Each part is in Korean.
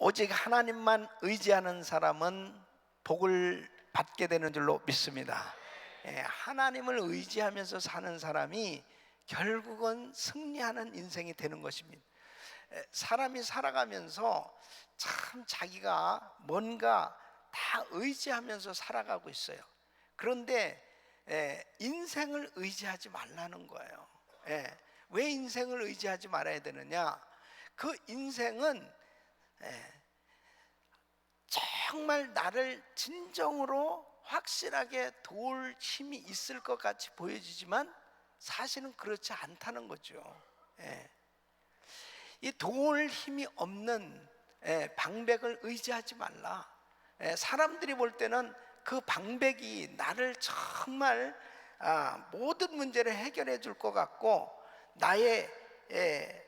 오직 하나님만 의지하는 사람은 복을 받게 되는 줄로 믿습니다. 하나님을 의지하면서 사는 사람이 결국은 승리하는 인생이 되는 것입니다. 사람이 살아가면서 참 자기가 뭔가 다 의지하면서 살아가고 있어요. 그런데 인생을 의지하지 말라는 거예요. 왜 인생을 의지하지 말아야 되느냐? 그 인생은 정말 나를 진정으로 확실하게 도울 힘이 있을 것 같이 보여지지만 사실은 그렇지 않다는 거죠. 이 도울 힘이 없는 방백을 의지하지 말라. 사람들이 볼 때는 그 방백이 나를 정말 모든 문제를 해결해 줄 것 같고 나의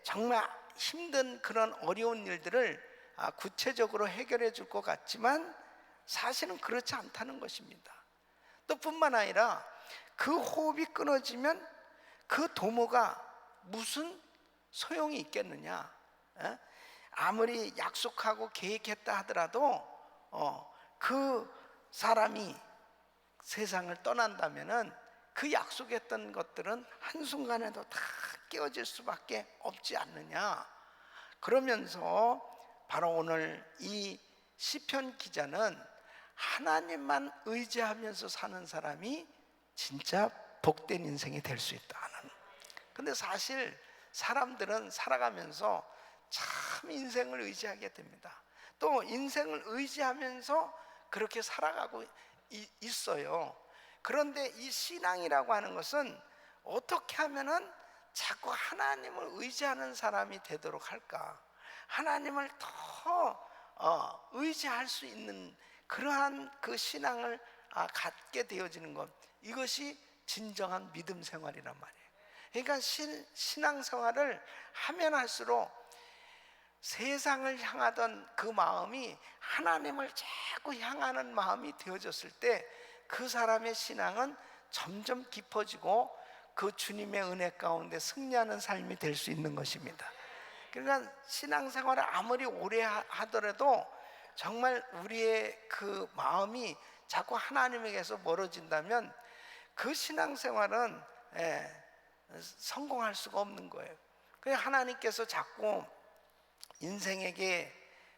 정말 힘든 그런 어려운 일들을 구체적으로 해결해 줄 것 같지만 사실은 그렇지 않다는 것입니다. 또 뿐만 아니라 그 호흡이 끊어지면 그 도모가 무슨 소용이 있겠느냐? 아무리 약속하고 계획했다 하더라도 그 사람이 세상을 떠난다면은 그 약속했던 것들은 한순간에도 다 깨어질 수밖에 없지 않느냐. 그러면서 바로 오늘 이 시편 기자는 하나님만 의지하면서 사는 사람이 진짜 복된 인생이 될 수 있다는. 근데 사실 사람들은 살아가면서 참 인생을 의지하게 됩니다. 또 인생을 의지하면서 그렇게 살아가고 있어요. 그런데 이 신앙이라고 하는 것은 어떻게 하면은 자꾸 하나님을 의지하는 사람이 되도록 할까? 하나님을 더 의지할 수 있는 그러한 그 신앙을 갖게 되어지는 것, 이것이 진정한 믿음 생활이란 말이에요. 그러니까 신앙생활을 하면 할수록 세상을 향하던 그 마음이 하나님을 자꾸 향하는 마음이 되어졌을 때 그 사람의 신앙은 점점 깊어지고 그 주님의 은혜 가운데 승리하는 삶이 될 수 있는 것입니다. 그러니까 신앙생활을 아무리 오래 하더라도 정말 우리의 그 마음이 자꾸 하나님에게서 멀어진다면 그 신앙생활은 성공할 수가 없는 거예요. 그래서 하나님께서 자꾸 인생에게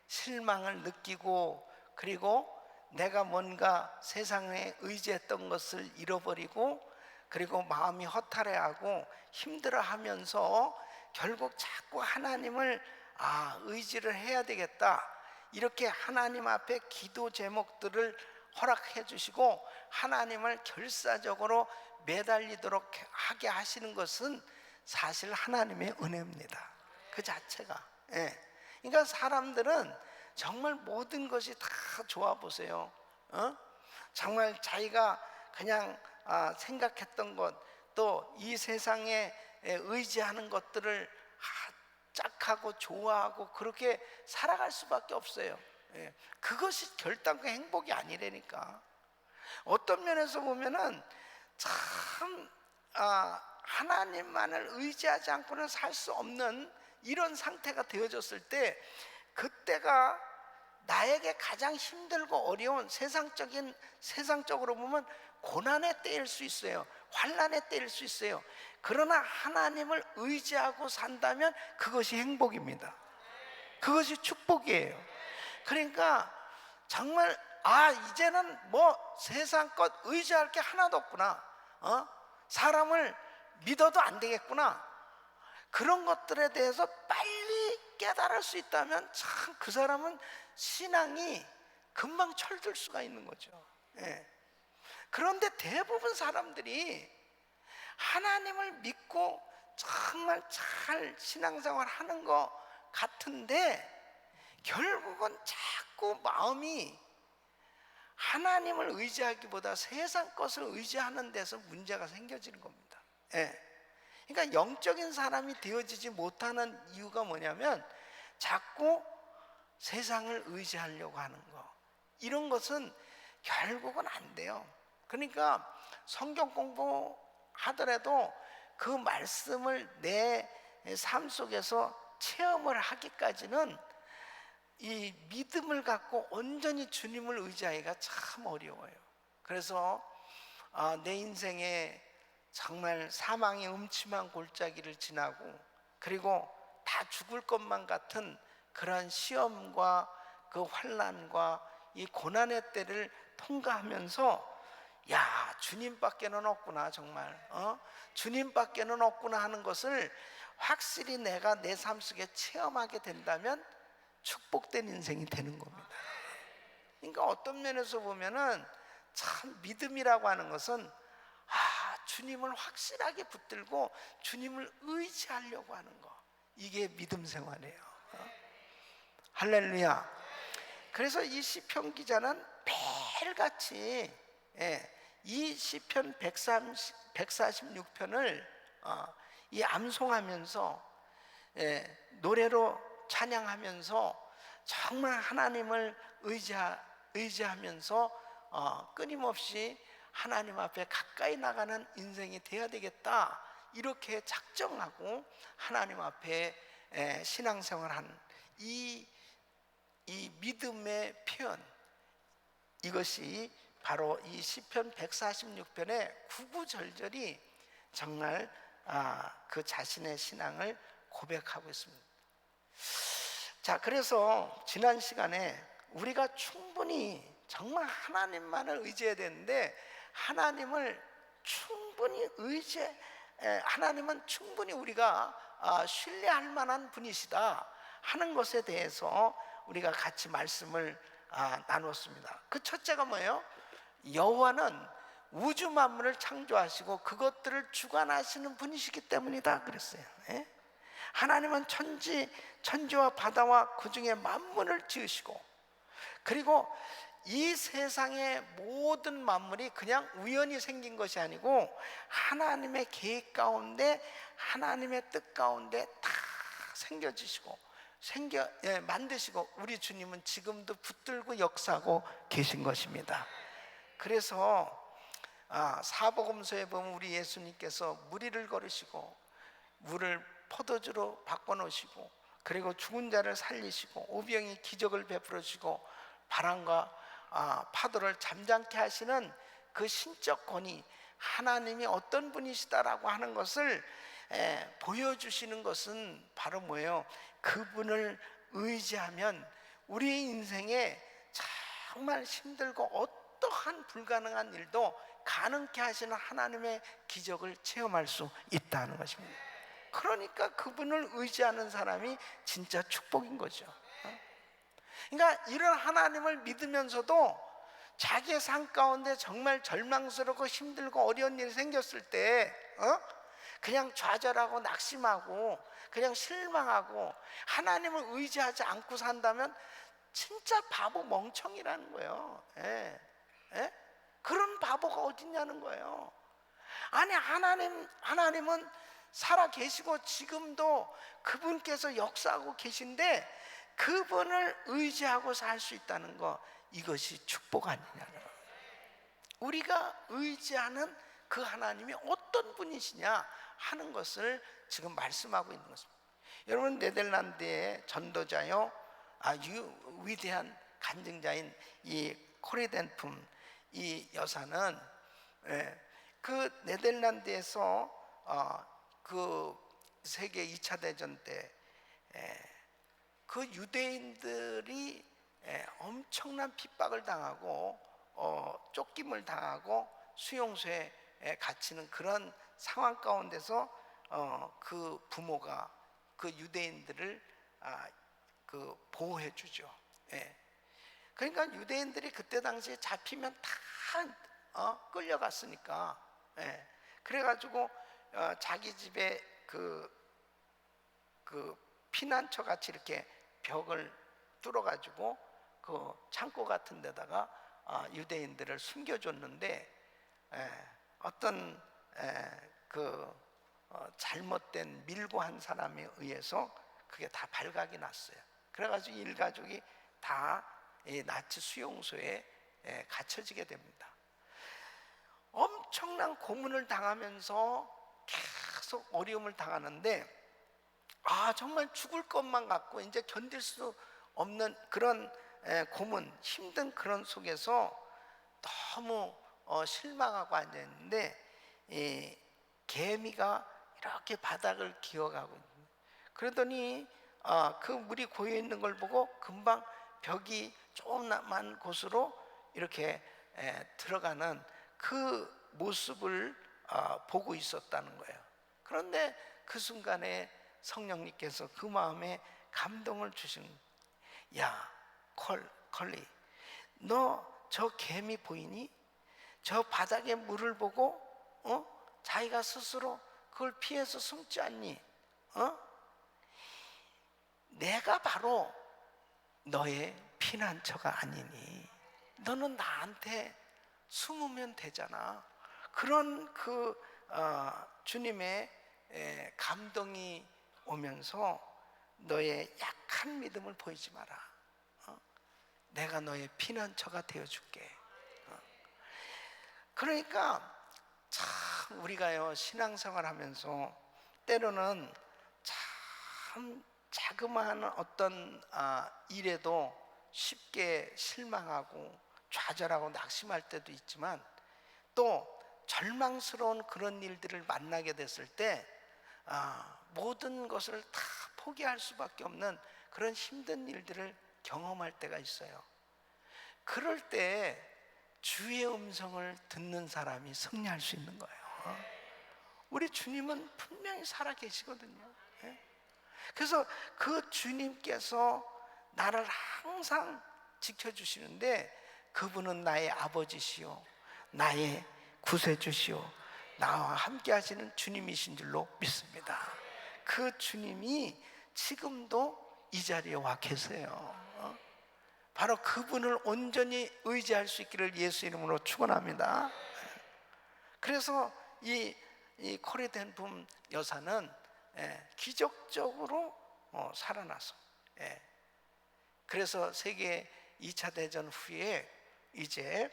실망을 느끼고 그리고 내가 뭔가 세상에 의지했던 것을 잃어버리고 그리고 마음이 허탈해하고 힘들어하면서 결국 자꾸 하나님을 의지를 해야 되겠다, 이렇게 하나님 앞에 기도 제목들을 허락해 주시고 하나님을 결사적으로 매달리도록 하게 하시는 것은 사실 하나님의 은혜입니다. 그 자체가. 그러니까 사람들은 정말 모든 것이 다 좋아 보세요. 정말 자기가 그냥 생각했던 것, 또 이 세상에 의지하는 것들을 짝하고 좋아하고 그렇게 살아갈 수밖에 없어요. 그것이 결단과 행복이 아니라니까. 어떤 면에서 보면은 참 하나님만을 의지하지 않고는 살 수 없는 이런 상태가 되어졌을 때, 그때가 나에게 가장 힘들고 어려운 세상적으로 보면 고난의 때일 수 있어요. 환난의 때일 수 있어요. 그러나 하나님을 의지하고 산다면 그것이 행복입니다. 그것이 축복이에요. 그러니까 정말 이제는 뭐 세상 것 의지할 게 하나도 없구나. 사람을 믿어도 안 되겠구나. 그런 것들에 대해서 빨리 깨달을 수 있다면 참 그 사람은 신앙이 금방 철들 수가 있는 거죠. 그런데 대부분 사람들이 하나님을 믿고 정말 잘 신앙생활 하는 것 같은데 결국은 자꾸 마음이 하나님을 의지하기보다 세상 것을 의지하는 데서 문제가 생겨지는 겁니다. 그러니까 영적인 사람이 되어지지 못하는 이유가 뭐냐면 자꾸 세상을 의지하려고 하는 거, 이런 것은 결국은 안 돼요. 그러니까 성경 공부하더라도 그 말씀을 내 삶 속에서 체험을 하기까지는 이 믿음을 갖고 온전히 주님을 의지하기가 참 어려워요. 그래서 내 인생에 정말 사망의 음침한 골짜기를 지나고 그리고 다 죽을 것만 같은 그러한 시험과 그 환난과 이 고난의 때를 통과하면서 야, 주님밖에는 없구나, 정말 주님밖에는 없구나 하는 것을 확실히 내가 내 삶 속에 체험하게 된다면 축복된 인생이 되는 겁니다. 그러니까 어떤 면에서 보면은 참 믿음이라고 하는 것은 주님을 확실하게 붙들고 주님을 의지하려고 하는 거, 이게 믿음 생활이에요. 할렐루야. 그래서 이 시편 기자는 매일같이 이 시편 146편을 이 암송하면서 노래로 찬양하면서 정말 하나님을 의지하면서 끊임없이 하나님 앞에 가까이 나가는 인생이 되어야 되겠다, 이렇게 작정하고 하나님 앞에 신앙생활하는 이 믿음의 표현, 이것이 바로 이 시편 146편의 구구절절이 정말 그 자신의 신앙을 고백하고 있습니다. 자, 그래서 지난 시간에 우리가 충분히 정말 하나님만을 의지해야 되는데, 하나님은 충분히 우리가 신뢰할 만한 분이시다 하는 것에 대해서 우리가 같이 말씀을 나눴습니다. 그 첫째가 뭐예요? 여호와는 우주 만물을 창조하시고 그것들을 주관하시는 분이시기 때문이다 그랬어요. 하나님은 천지와 바다와 그 중에 만물을 지으시고, 그리고 이 세상의 모든 만물이 그냥 우연히 생긴 것이 아니고 하나님의 계획 가운데, 하나님의 뜻 가운데 다 생겨지시고 만드시고, 우리 주님은 지금도 붙들고 역사하고 계신 것입니다. 그래서 사복음서에 보면 우리 예수님께서 무리를 걸으시고 물을 포도주로 바꿔놓으시고, 그리고 죽은 자를 살리시고 오병이 기적을 베풀어 주시고 바람과 파도를 잠잠케 하시는 그 신적 권위, 하나님이 어떤 분이시다라고 하는 것을 보여주시는 것은 바로 뭐예요? 그분을 의지하면 우리 인생에 정말 힘들고 어떠한 불가능한 일도 가능케 하시는 하나님의 기적을 체험할 수 있다는 것입니다. 그러니까 그분을 의지하는 사람이 진짜 축복인 거죠. 그러니까 이런 하나님을 믿으면서도 자기의 삶 가운데 정말 절망스럽고 힘들고 어려운 일이 생겼을 때 그냥 좌절하고 낙심하고 그냥 실망하고 하나님을 의지하지 않고 산다면 진짜 바보 멍청이라는 거예요. 그런 바보가 어딨냐는 거예요. 아니, 하나님은 살아 계시고 지금도 그분께서 역사하고 계신데 그분을 의지하고 살 수 있다는 거, 이것이 축복 아니냐는 거예요. 우리가 의지하는 그 하나님이 어떤 분이시냐 하는 것을 지금 말씀하고 있는 것입니다. 여러분, 네덜란드의 전도자요, 위대한 간증자인 이 코리덴품 이 여사는 그 네덜란드에서 그 세계 2차 대전 때 그 유대인들이 엄청난 핍박을 당하고 쫓김을 당하고 수용소에 갇히는 그런 상황 가운데서 그 부모가 그 유대인들을 그 보호해 주죠. 그러니까 유대인들이 그때 당시에 잡히면 다 끌려갔으니까, 그래가지고 자기 집에 그 피난처 같이 이렇게 벽을 뚫어가지고 그 창고 같은 데다가 유대인들을 숨겨줬는데, 어떤 잘못된 밀고한 사람에 의해서 그게 다 발각이 났어요. 그래가지고 일가족이 다 나치 수용소에 갇혀지게 됩니다. 엄청난 고문을 당하면서 계속 어려움을 당하는데 정말 죽을 것만 같고 이제 견딜 수 없는 그런 고문, 힘든 그런 속에서 너무 실망하고 앉아 있는데 이 개미가 이렇게 바닥을 기어가고 있는. 그러더니 그 물이 고여 있는 걸 보고 금방 벽이 조그만 곳으로 이렇게 들어가는 그 모습을 보고 있었다는 거예요. 그런데 그 순간에 성령님께서 그 마음에 감동을 주신, 야 컬리, 너 저 개미 보이니? 저 바닥에 물을 보고 자기가 스스로 그걸 피해서 숨지 않니? 내가 바로 너의 피난처가 아니니 너는 나한테 숨으면 되잖아. 그런 주님의 감동이 오면서 너의 약한 믿음을 보이지 마라. 내가 너의 피난처가 되어줄게. 그러니까 참 우리가요, 신앙생활 하면서 때로는 참 자그마한 어떤 일에도 쉽게 실망하고 좌절하고 낙심할 때도 있지만, 또 절망스러운 그런 일들을 만나게 됐을 때 모든 것을 다 포기할 수밖에 없는 그런 힘든 일들을 경험할 때가 있어요. 그럴 때 주의 음성을 듣는 사람이 승리할 수 있는 거예요. 우리 주님은 분명히 살아계시거든요. 그래서 그 주님께서 나를 항상 지켜주시는데, 그분은 나의 아버지시요 나의 구세주시요 나와 함께 하시는 주님이신 줄로 믿습니다. 그 주님이 지금도 이 자리에 와 계세요. 바로 그분을 온전히 의지할 수 있기를 예수 이름으로 축원합니다. 그래서 이 코리덴품 여사는 기적적으로 살아나서, 그래서 세계 2차 대전 후에 이제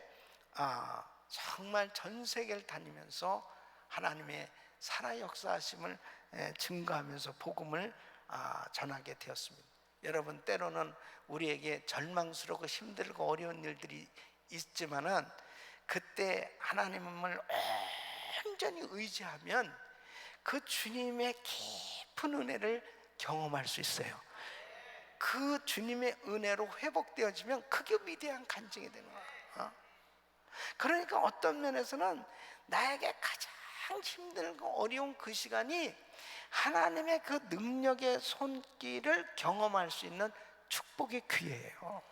정말 전 세계를 다니면서 하나님의 살아 역사하심을 증거하면서 복음을 전하게 되었습니다. 여러분, 때로는 우리에게 절망스럽고 힘들고 어려운 일들이 있지만은 그때 하나님을 온전히 의지하면 그 주님의 깊은 은혜를 경험할 수 있어요. 그 주님의 은혜로 회복되어지면 그게 위대한 간증이 되는 거예요. 그러니까 어떤 면에서는 나에게 가장 힘들고 어려운 그 시간이 하나님의 그 능력의 손길을 경험할 수 있는 축복의 기회예요.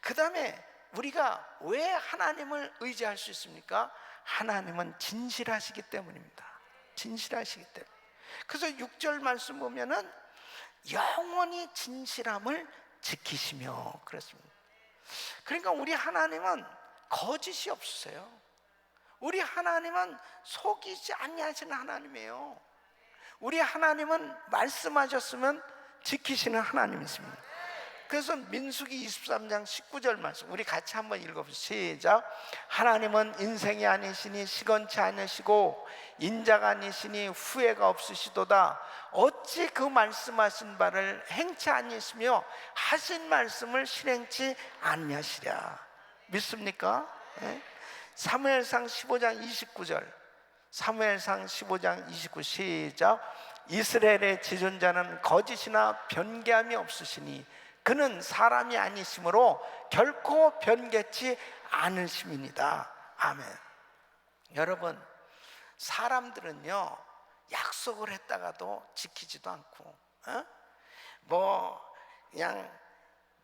그 다음에 우리가 왜 하나님을 의지할 수 있습니까? 하나님은 진실하시기 때문입니다. 진실하시기 때문에. 그래서 6절 말씀 보면은 영원히 진실함을 지키시며 그랬습니다. 그러니까 우리 하나님은 거짓이 없으세요. 우리 하나님은 속이지 아니하시는 하나님이에요. 우리 하나님은 말씀하셨으면 지키시는 하나님이십니다. 그래서 민수기 23장 19절 말씀 우리 같이 한번 읽어보시죠. 시작. 하나님은 인생이 아니시니 시건치 않으시고 인자가 아니시니 후회가 없으시도다. 어찌 그 말씀하신 바를 행치 아니시며 하신 말씀을 실행치 아니하시랴. 믿습니까? 사무엘상 15장 29절 사무엘상 15장 29 시작. 이스라엘의 지존자는 거짓이나 변개함이 없으시니 그는 사람이 아니시므로 결코 변개치 않으심이니이다. 아멘. 여러분, 사람들은요 약속을 했다가도 지키지도 않고 그냥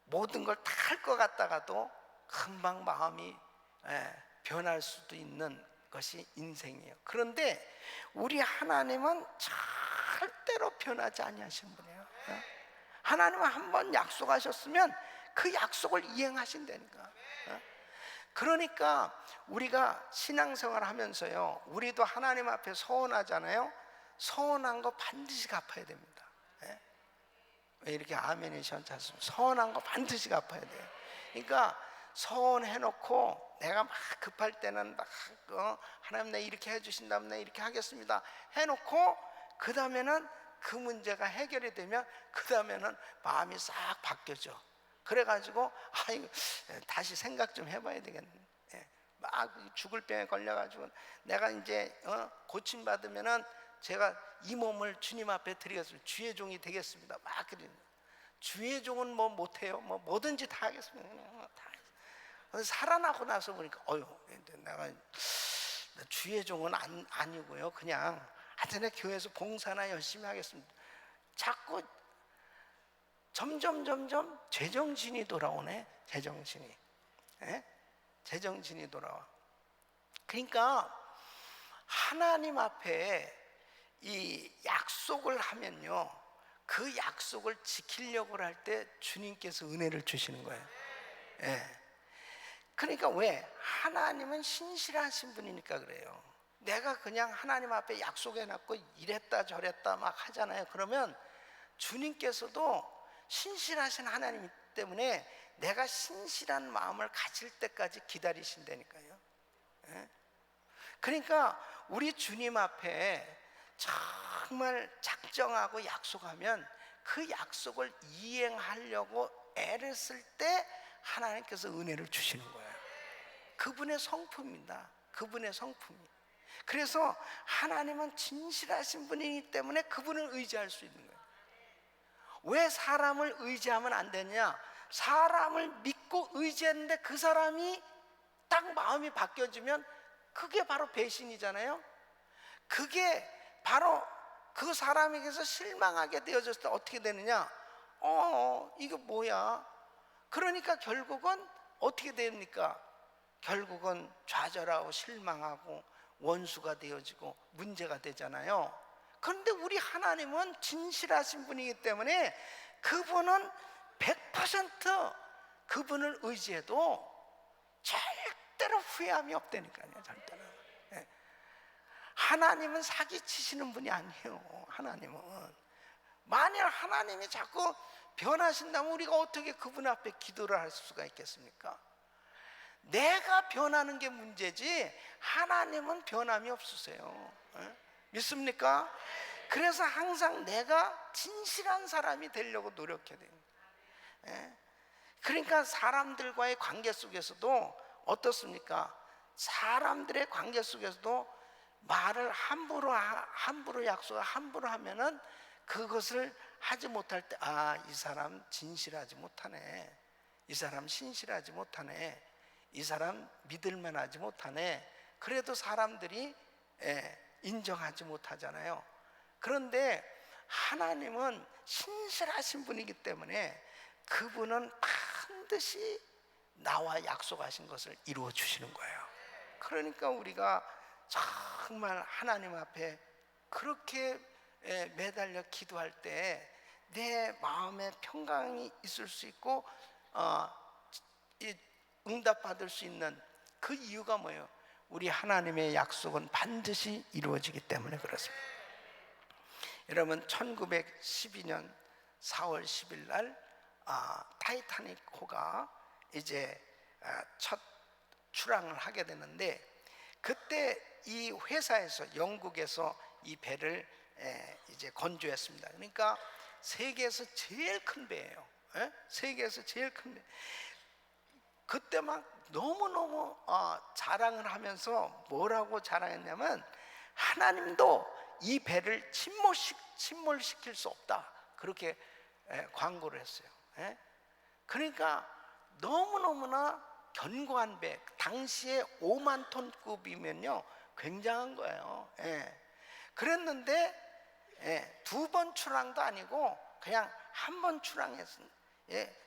모든 걸 다 할 것 같다가도 금방 마음이 변할 수도 있는 것이 인생이에요. 그런데 우리 하나님은 절대로 변하지 아니하신 분이에요. 하나님은 한번 약속하셨으면 그 약속을 이행하신다니까. 그러니까 우리가 신앙생활 하면서요, 우리도 하나님 앞에 서원하잖아요. 서원한 거 반드시 갚아야 됩니다. 왜 이렇게 아멘이 시원찮습니까? 서원한 거 반드시 갚아야 돼요. 그러니까 서원해놓고 내가 막 급할 때는 막 하나님 내 이렇게 해주신다면 내 이렇게 하겠습니다 해놓고 그 다음에는 그 문제가 해결이 되면 그 다음에는 마음이 싹 바뀌어져. 그래가지고 이거 다시 생각 좀 해봐야 되겠네. 막 죽을 병에 걸려가지고 내가 이제 고침 받으면은 제가 이 몸을 주님 앞에 드리겠습니다. 주의 종이 되겠습니다. 막 그러는. 주의 종은 뭐 못해요. 뭐 뭐든지 다 하겠습니다. 그냥 다. 살아나고 나서 보니까 내가 주의 종은 아니고요. 그냥 하여튼 교회에서 봉사나 열심히 하겠습니다. 자꾸 점점 제정신이 돌아오네. 제정신이. 제정신이 돌아와. 그러니까 하나님 앞에 이 약속을 하면요, 그 약속을 지키려고 할 때 주님께서 은혜를 주시는 거예요. 그러니까 왜? 하나님은 신실하신 분이니까 그래요. 내가 그냥 하나님 앞에 약속해놨고 이랬다 저랬다 막 하잖아요. 그러면 주님께서도 신실하신 하나님이기 때문에 내가 신실한 마음을 가질 때까지 기다리신다니까요. 그러니까 우리 주님 앞에 정말 작정하고 약속하면 그 약속을 이행하려고 애를 쓸 때 하나님께서 은혜를 주시는 거예요. 그분의 성품입니다. 그분의 성품이. 그래서 하나님은 진실하신 분이기 때문에 그분을 의지할 수 있는 거예요. 왜 사람을 의지하면 안 되냐? 사람을 믿고 의지했는데 그 사람이 딱 마음이 바뀌어지면 그게 바로 배신이잖아요. 그게 바로 그 사람에게서 실망하게 되어졌을 때 어떻게 되느냐? 이거 뭐야? 그러니까 결국은 어떻게 됩니까? 결국은 좌절하고 실망하고 원수가 되어지고 문제가 되잖아요. 그런데 우리 하나님은 진실하신 분이기 때문에 그분은 100% 그분을 의지해도 절대로 후회함이 없다니까요. 절대로. 하나님은 사기치시는 분이 아니에요. 하나님은 만일 하나님이 자꾸 변하신다면 우리가 어떻게 그분 앞에 기도를 할 수가 있겠습니까? 내가 변하는 게 문제지 하나님은 변함이 없으세요. 믿습니까? 그래서 항상 내가 진실한 사람이 되려고 노력해야 돼요. 그러니까 사람들과의 관계 속에서도 어떻습니까? 사람들의 관계 속에서도 말을 함부로 약속을 함부로 하면은 그것을 하지 못할 때 이 사람 진실하지 못하네, 이 사람 신실하지 못하네, 이 사람 믿을만하지 못하네. 그래도 사람들이 인정하지 못하잖아요. 그런데 하나님은 신실하신 분이기 때문에 그분은 반드시 나와 약속하신 것을 이루어 주시는 거예요. 그러니까 우리가 정말 하나님 앞에 그렇게 매달려 기도할 때 내 마음에 평강이 있을 수 있고 응답받을 수 있는 그 이유가 뭐예요? 우리 하나님의 약속은 반드시 이루어지기 때문에 그렇습니다. 여러분 1912년 4월 10일 날 타이타닉호가 이제 첫 출항을 하게 되는데 그때 이 회사에서 영국에서 이 배를 이제 건조했습니다. 그러니까 세계에서 제일 큰 배예요. 세계에서 제일 큰 배. 그때 막 너무너무 자랑을 하면서 뭐라고 자랑했냐면 하나님도 이 배를 침몰시킬 수 없다 그렇게 광고를 했어요. 그러니까 너무너무나 견고한 배, 당시에 5만 톤급이면요 굉장한 거예요. 그랬는데 2번 출항도 아니고 그냥 한 번 출항했습니다.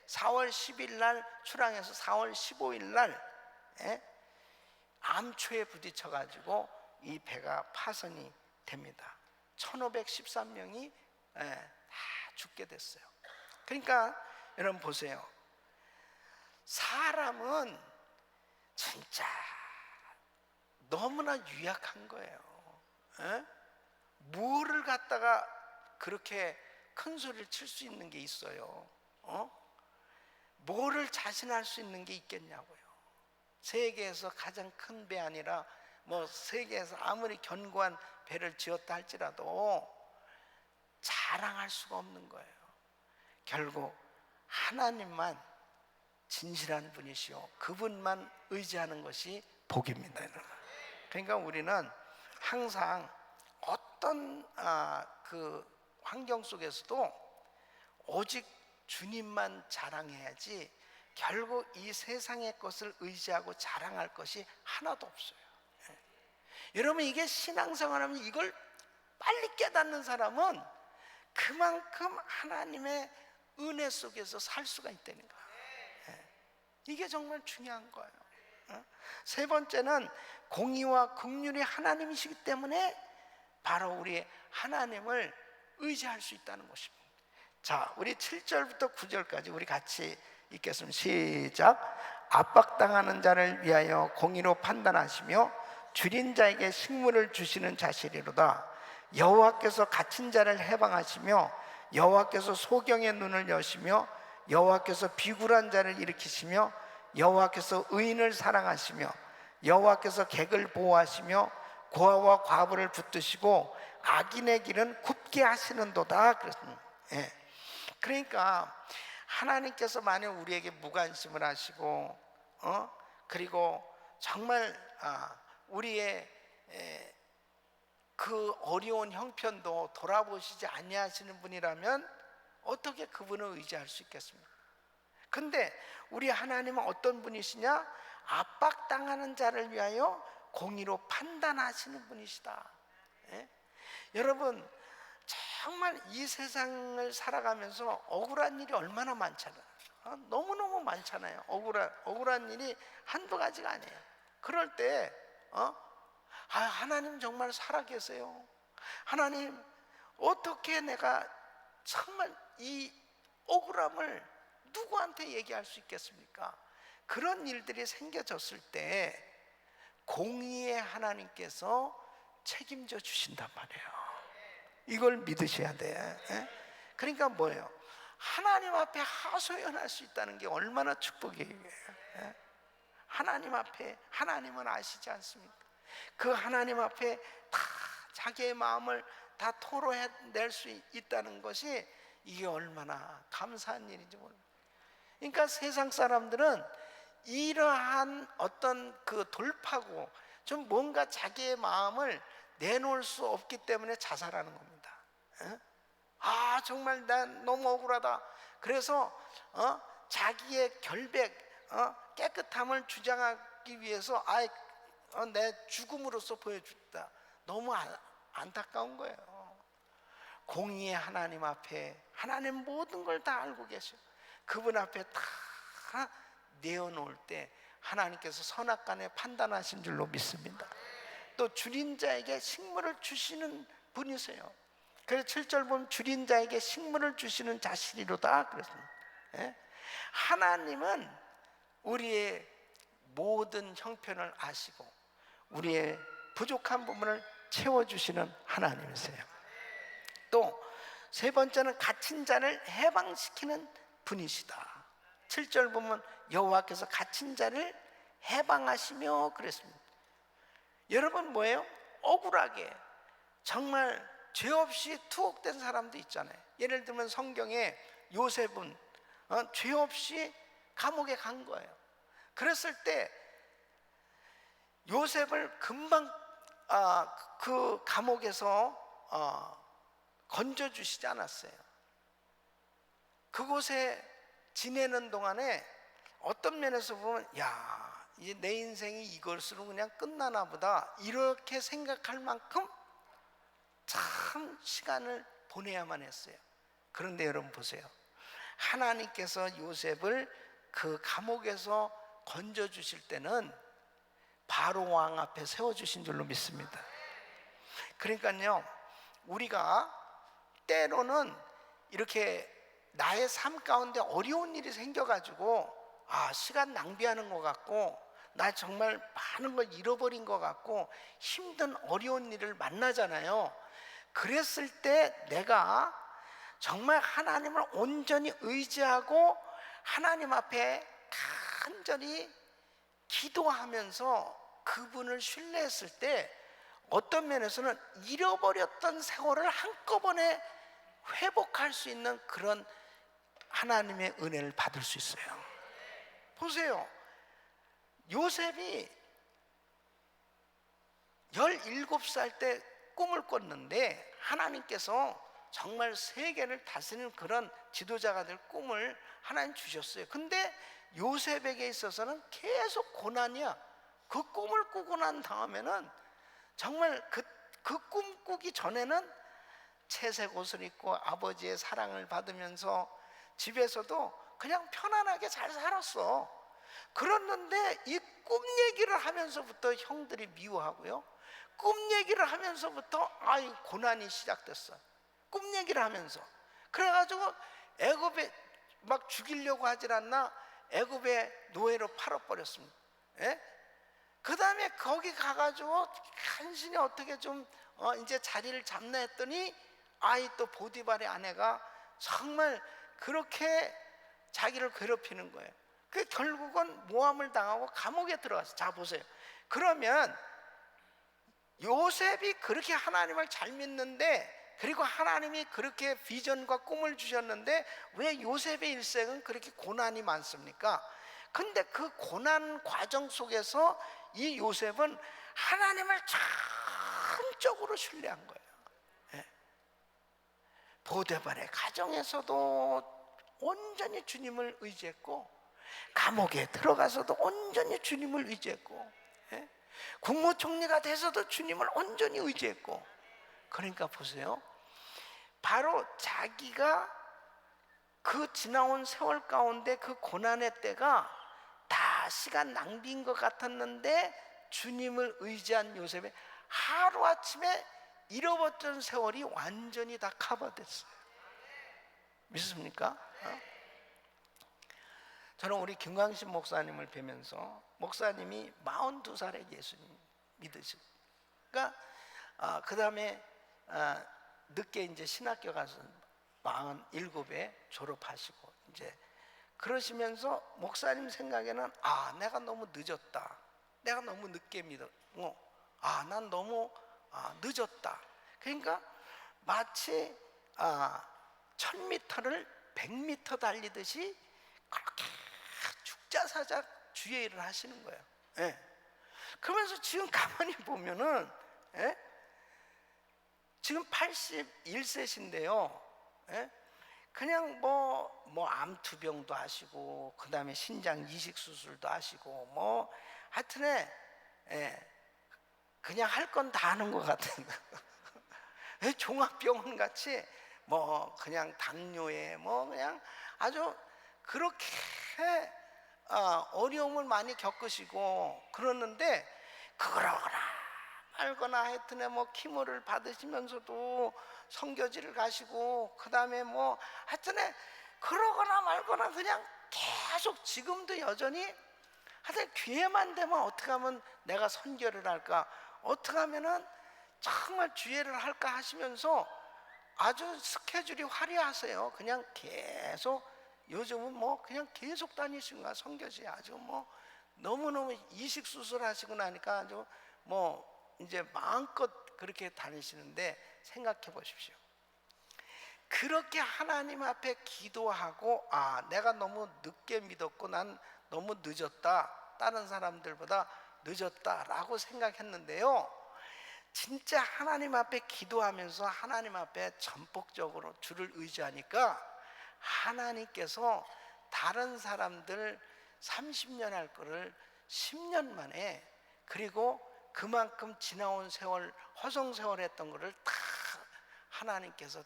4월 10일 날 출항해서 4월 15일 날 암초에 부딪혀 가지고 이 배가 파손이 됩니다. 1513명이 다 죽게 됐어요. 그러니까 여러분 보세요. 사람은 진짜 너무나 유약한 거예요. 뭐를 갖다가 그렇게 큰 소리를 칠 수 있는 게 있어요? 뭐를 자신할 수 있는 게 있겠냐고요. 세계에서 가장 큰 배 아니라 뭐 세계에서 아무리 견고한 배를 지었다 할지라도 자랑할 수가 없는 거예요. 결국 하나님만 진실한 분이시오. 그분만 의지하는 것이 복입니다. 그러니까 우리는 항상 어떤 그 환경 속에서도 오직 주님만 자랑해야지 결국 이 세상의 것을 의지하고 자랑할 것이 하나도 없어요. 여러분, 이게 신앙생활하면 이걸 빨리 깨닫는 사람은 그만큼 하나님의 은혜 속에서 살 수가 있다는 거예요. 이게 정말 중요한 거예요. 세 번째는 공의와 긍휼이 하나님이시기 때문에 바로 우리 하나님을 의지할 수 있다는 것입니다. 자, 우리 7절부터 9절까지 우리 같이 읽겠습니다. 시작. 압박당하는 자를 위하여 공의로 판단하시며 줄인 자에게 식물을 주시는 자시리로다. 여호와께서 갇힌 자를 해방하시며 여호와께서 소경의 눈을 여시며 여호와께서 비굴한 자를 일으키시며 여호와께서 의인을 사랑하시며 여호와께서 객을 보호하시며 고아와 과부를 붙드시고 악인의 길은 굽게 하시는도다. 그랬습니다. 그러니까 하나님께서 만약 우리에게 무관심을 하시고 그리고 정말 우리의 그 어려운 형편도 돌아보시지 아니하시는 분이라면 어떻게 그분을 의지할 수 있겠습니까? 근데 우리 하나님은 어떤 분이시냐? 압박당하는 자를 위하여 공의로 판단하시는 분이시다. 여러분, 정말 이 세상을 살아가면서 억울한 일이 얼마나 많잖아요. 너무너무 많잖아요. 억울한 일이 한두 가지가 아니에요. 그럴 때 하나님 정말 살아계세요. 하나님, 어떻게 내가 정말 이 억울함을 누구한테 얘기할 수 있겠습니까? 그런 일들이 생겨졌을 때 공의의 하나님께서 책임져 주신단 말이에요. 이걸 믿으셔야 돼. 그러니까 뭐예요? 하나님 앞에 하소연할 수 있다는 게 얼마나 축복이에요. 하나님 앞에, 하나님은 아시지 않습니까? 그 하나님 앞에 다 자기의 마음을 다 토로해낼 수 있다는 것이 이게 얼마나 감사한 일인지 모릅니다. 그러니까 세상 사람들은 이러한 어떤 그 돌파구, 좀 뭔가 자기의 마음을 내놓을 수 없기 때문에 자살하는 겁니다. 정말 난 너무 억울하다. 그래서 자기의 결백, 깨끗함을 주장하기 위해서 내 죽음으로써 보여줬다. 너무 안타까운 거예요. 공의의 하나님 앞에 하나님 모든 걸 다 알고 계셔. 그분 앞에 다 내어놓을 때 하나님께서 선악간에 판단하신 줄로 믿습니다. 또 줄인 자에게 식물을 주시는 분이세요. 그래서 7절 보면 줄인 자에게 식물을 주시는 자시리로다 그랬습니다. 하나님은 우리의 모든 형편을 아시고 우리의 부족한 부분을 채워주시는 하나님이세요. 또 세 번째는 갇힌 자를 해방시키는 분이시다. 7절 보면 여호와께서 갇힌 자를 해방하시며 그랬습니다. 여러분, 뭐예요? 억울하게 정말 죄 없이 투옥된 사람도 있잖아요. 예를 들면 성경에 요셉은 죄 없이 감옥에 간 거예요. 그랬을 때 요셉을 금방 그 감옥에서 건져주시지 않았어요. 그곳에 지내는 동안에 어떤 면에서 보면 이제 내 인생이 이것으로 그냥 끝나나 보다 이렇게 생각할 만큼 참 시간을 보내야만 했어요. 그런데 여러분 보세요. 하나님께서 요셉을 그 감옥에서 건져주실 때는 바로 왕 앞에 세워주신 줄로 믿습니다. 그러니까요, 우리가 때로는 이렇게 나의 삶 가운데 어려운 일이 생겨가지고 시간 낭비하는 것 같고 나 정말 많은 걸 잃어버린 것 같고 힘든 어려운 일을 만나잖아요. 그랬을 때 내가 정말 하나님을 온전히 의지하고 하나님 앞에 간절히 기도하면서 그분을 신뢰했을 때 어떤 면에서는 잃어버렸던 세월을 한꺼번에 회복할 수 있는 그런 하나님의 은혜를 받을 수 있어요. 보세요. 요셉이 17살 때 꿈을 꿨는데 하나님께서 정말 세계를 다스리는 그런 지도자가 될 꿈을 하나님 주셨어요. 근데 요셉에게 있어서는 계속 고난이야. 그 꿈을 꾸고 난 다음에는 정말 그 꿈 꾸기 전에는 채색 옷을 입고 아버지의 사랑을 받으면서 집에서도 그냥 편안하게 잘 살았어. 그랬는데 이 꿈 얘기를 하면서부터 형들이 미워하고요, 꿈 얘기를 하면서부터 고난이 시작됐어. 꿈 얘기를 하면서. 그래가지고 애굽에 막 죽이려고 하질 않나 애굽의 노예로 팔아버렸습니다. 예? 그 다음에 거기 가가지고 간신히 어떻게 좀 이제 자리를 잡나 했더니 또 보디발의 아내가 정말 그렇게 자기를 괴롭히는 거예요. 그 결국은 모함을 당하고 감옥에 들어갔어요. 자 보세요. 그러면 요셉이 그렇게 하나님을 잘 믿는데, 그리고 하나님이 그렇게 비전과 꿈을 주셨는데 왜 요셉의 일생은 그렇게 고난이 많습니까? 근데 그 고난 과정 속에서 이 요셉은 하나님을 전적으로 신뢰한 거예요. 예. 보디발의 가정에서도 온전히 주님을 의지했고, 감옥에 들어가서도 온전히 주님을 의지했고, 예? 국무총리가 돼서도 주님을 온전히 의지했고. 그러니까 보세요. 바로 자기가 그 지나온 세월 가운데 그 고난의 때가 다 시간 낭비인 것 같았는데 주님을 의지한 요셉의 하루아침에 잃어버렸던 세월이 완전히 다 커버됐어요. 믿습니까? 저는 우리 김광신 목사님을 뵈면서, 목사님이 42살에 예수님 믿으시고, 그러니까 그 다음에 늦게 이제 신학교 가서 47에 졸업하시고, 이제 그러시면서 목사님 생각에는 내가 너무 늦었다, 내가 너무 늦게 믿었고, 난 너무 늦었다. 그러니까 마치 1000m를 100m 달리듯이 그렇게 죽자사자 주의 일을 하시는 거예요. 예. 그러면서 지금 가만히 보면은, 예? 지금 81세신데요. 예? 그냥 암투병도 하시고, 그 다음에 신장 이식 수술도 하시고, 하여튼에, 예, 그냥 할 건 다 하는 것 같은 종합병원 같이 그냥 당뇨에 그냥 아주 그렇게 어려움을 많이 겪으시고 그러는데, 그러거나 말거나 하여튼에 키모를 받으시면서도 선교지를 가시고, 그 다음에 하여튼에 그러거나 말거나 그냥 계속 지금도 여전히 하여튼 기회만 되면 어떻게 하면 내가 선교를 할까, 어떻게 하면은 정말 주의를 할까 하시면서 아주 스케줄이 화려하세요. 그냥 계속 요즘은 그냥 계속 다니시는 거야. 선교지 아주 너무너무 이식 수술하시고 나니까 아주 이제 마음껏 그렇게 다니시는데, 생각해 보십시오. 그렇게 하나님 앞에 기도하고 내가 너무 늦게 믿었고 난 너무 늦었다, 다른 사람들보다 늦었다라고 생각했는데요, 진짜 하나님 앞에 기도하면서 하나님 앞에 전폭적으로 주를 의지하니까 하나님께서 다른 사람들 30년 할 거를 10년 만에, 그리고 그만큼 지나온 세월, 허송세월 했던 거를 다 하나님께서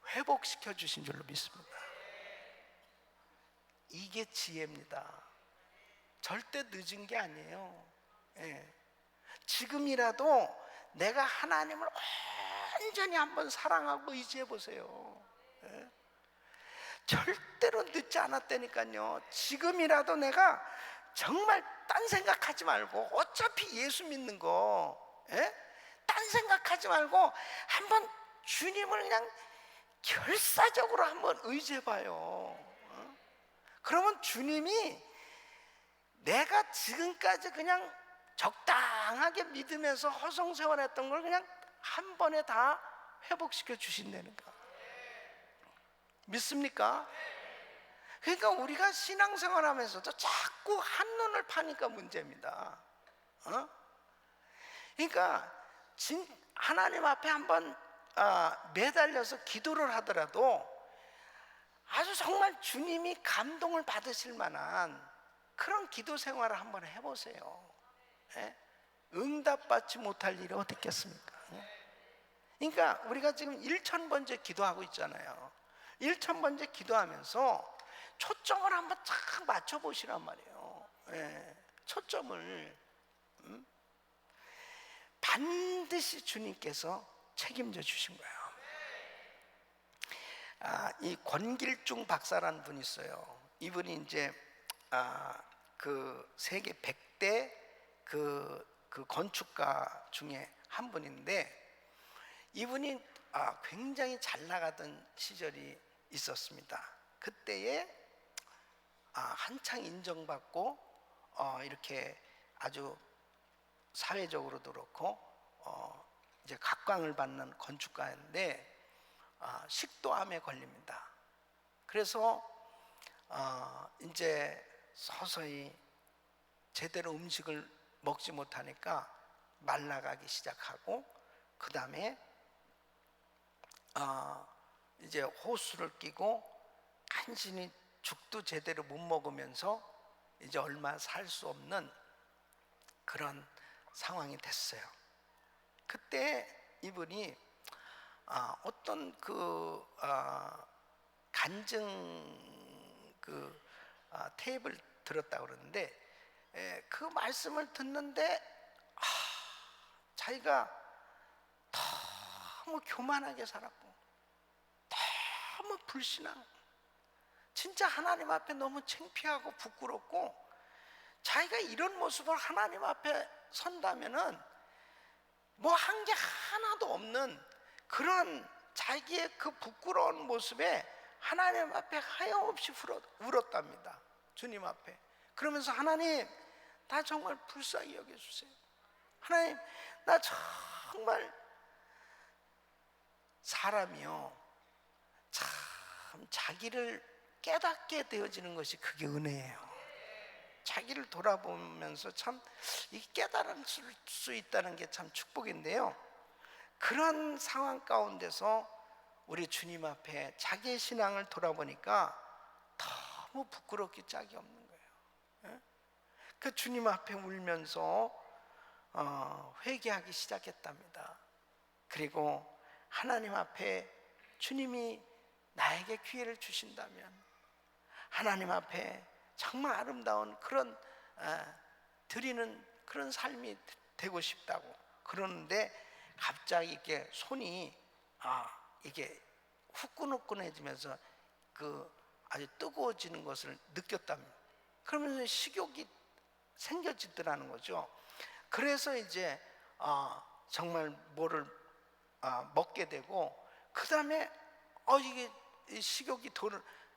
회복시켜 주신 줄로 믿습니다. 이게 지혜입니다. 절대 늦은 게 아니에요. 예. 지금이라도 내가 하나님을 온전히 한번 사랑하고 의지해 보세요. 예. 절대로 늦지 않았다니까요. 지금이라도 내가 정말 딴 생각하지 말고, 어차피 예수 믿는 거, 예? 딴 생각하지 말고 한번 주님을 그냥 결사적으로 한번 의지해 봐요. 그러면 주님이 내가 지금까지 그냥 적당하게 믿으면서 허송세월했던 걸 그냥 한 번에 다 회복시켜 주신다는 거 믿습니까? 그러니까 우리가 신앙생활하면서도 자꾸 한눈을 파니까 문제입니다. 그러니까 하나님 앞에 한번 매달려서 기도를 하더라도 아주 정말 주님이 감동을 받으실 만한 그런 기도 생활을 한번 해보세요. 예? 응답받지 못할 일이 어디 있겠습니까? 그러니까 우리가 지금 1000번째 기도하고 있잖아요. 1000번째 기도하면서 초점을 한번 쫙 맞춰보시란 말이에요. 예, 초점을 반드시 주님께서 책임져 주신 거예요. 이 권길중 박사라는 분이 있어요. 이분이 이제 그 세계 100대 그 건축가 중에 한 분인데, 이분이 굉장히 잘 나가던 시절이 있었습니다. 그때에 한창 인정받고 이렇게 아주 사회적으로도 그렇고 이제 각광을 받는 건축가인데 식도암에 걸립니다. 그래서 이제 서서히 제대로 음식을 먹지 못하니까 말라가기 시작하고, 그 다음에 이제 호수를 끼고 간신히 죽도 제대로 못 먹으면서 이제 얼마 살 수 없는 그런 상황이 됐어요. 그때 이분이 어떤 간증 테이프를 들었다고 그러는데, 그 말씀을 듣는데 자기가 너무 교만하게 살았고 너무 불신하고 진짜 하나님 앞에 너무 창피하고 부끄럽고, 자기가 이런 모습을 하나님 앞에 선다면은 뭐 한 게 하나도 없는 그런 자기의 그 부끄러운 모습에 하나님 앞에 하염없이 울었답니다. 주님 앞에. 그러면서 하나님, 나 정말 불쌍히 여겨주세요. 하나님, 나 정말 사람이요, 참 자기를 깨닫게 되어지는 것이 그게 은혜예요. 자기를 돌아보면서 참 깨달을 수 있다는 게 참 축복인데요, 그런 상황 가운데서 우리 주님 앞에 자기의 신앙을 돌아보니까 너무 부끄럽기 짝이 없는 거예요. 그 주님 앞에 울면서 회개하기 시작했답니다. 그리고 하나님 앞에 주님이 나에게 기회를 주신다면 하나님 앞에 정말 아름다운 그런 드리는 그런 삶이 되고 싶다고 그러는데, 갑자기 이렇게 손이 이게 후끈후끈해지면서 아주 뜨거워지는 것을 느꼈답니다. 그러면서 식욕이 생겨지더라는 거죠. 그래서 이제 정말 뭐를 먹게 되고, 그 다음에 이게 식욕이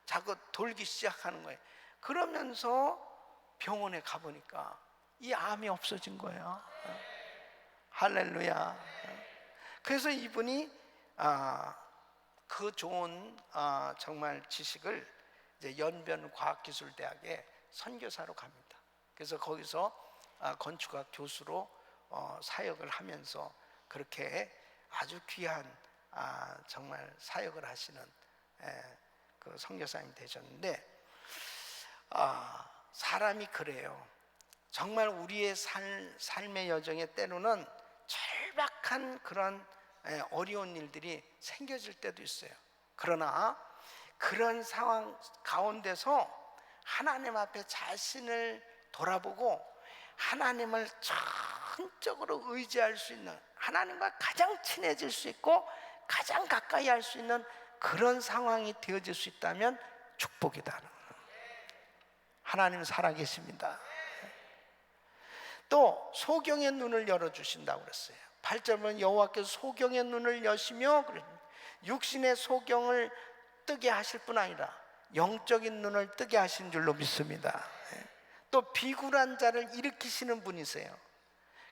자꾸 돌기 시작하는 거예요. 그러면서 병원에 가보니까 이 암이 없어진 거예요. 할렐루야. 그래서 이분이 그 좋은 정말 지식을 이제 연변과학기술대학에 선교사로 갑니다. 그래서 거기서 건축학 교수로 사역을 하면서 그렇게 아주 귀한 정말 사역을 하시는 그 선교사님이 되셨는데, 사람이 그래요. 정말 우리의 삶의 여정에 때로는 절박한 그런 어려운 일들이 생겨질 때도 있어요. 그러나 그런 상황 가운데서 하나님 앞에 자신을 돌아보고 하나님을 전적으로 의지할 수 있는, 하나님과 가장 친해질 수 있고 가장 가까이 할 수 있는 그런 상황이 되어질 수 있다면 축복이다. 하나님은 살아계십니다. 또 소경의 눈을 열어주신다고 그랬어요. 8절은 여호와께서 소경의 눈을 여시며 육신의 소경을 뜨게 하실 뿐 아니라 영적인 눈을 뜨게 하신 줄로 믿습니다. 또 비굴한 자를 일으키시는 분이세요.